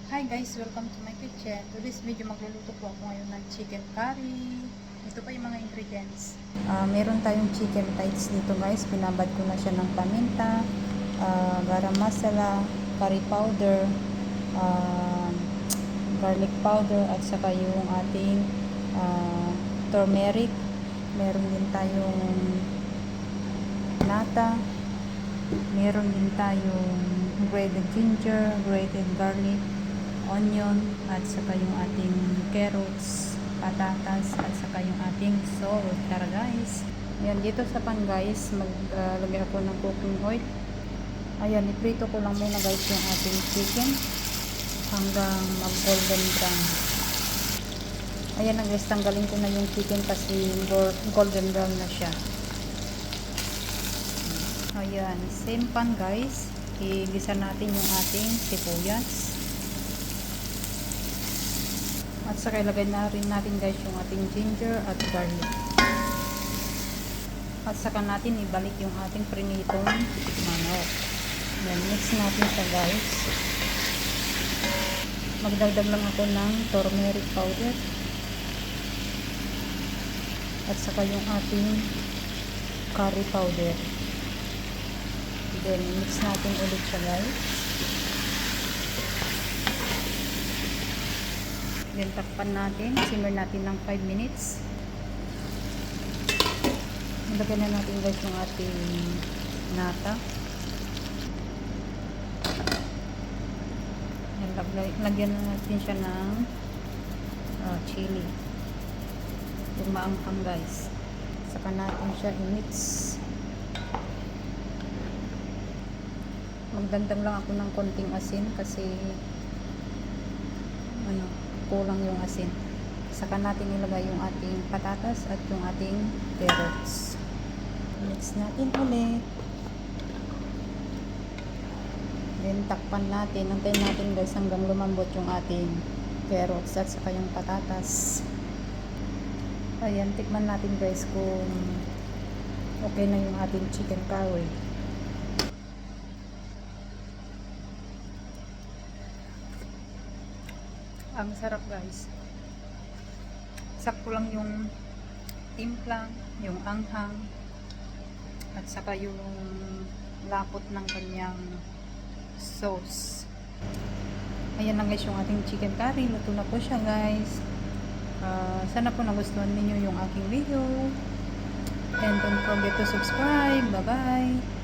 Hi guys, welcome to my kitchen. Today's video magluluto po ako ngayon ng chicken curry. Ito pa yung mga ingredients. Meron tayong chicken thighs dito guys. Binabad ko na siya ng paminta, garam masala, curry powder, garlic powder, at saka yung ating turmeric. Meron din tayong nata. Meron din tayong grated ginger, grated garlic, onion, at saka yung ating carrots, patatas, at saka yung ating salt. Tara guys. Ayan, dito sa pan guys, maglagay ako ng cooking oil. Ayan, iprito ko lang muna guys yung ating chicken hanggang mag golden brown. Ayan na guys, tanggalin ko na yung chicken kasi golden brown na siya. Ayan, same pan guys, igisa natin yung ating sibuyas. At saka ilagay na rin natin guys yung ating ginger at garlic. At saka natin ibalik yung ating prinitong manok. Then mix natin siya guys. Magdagdag lang ako ng turmeric powder. At saka yung ating curry powder. Then mix natin ulit siya guys. Then takpan natin, simmer natin ng 5 minutes. Ilagay na natin guys yung ating nata. Lagyan na natin siya ng chili. Yung maanghang guys. Saka natin siya i-mix. Magdagdag lang ako ng konting asin kasi kulang yung asin. Saka natin ilagay yung ating patatas at yung ating carrots. Mix natin ulit. Then takpan natin. Antayin natin guys hanggang lumambot yung ating carrots at saka yung patatas. Ayan, tikman natin guys kung okay na yung ating chicken curry. Ang sarap guys. Sakto lang yung timpla, yung anghang, at saka yung lapot ng kanyang sauce. Ayan lang guys yung ating chicken curry. Luto na po siya guys. Sana po nagustuhan ninyo yung aking video. And don't forget to subscribe. Bye bye.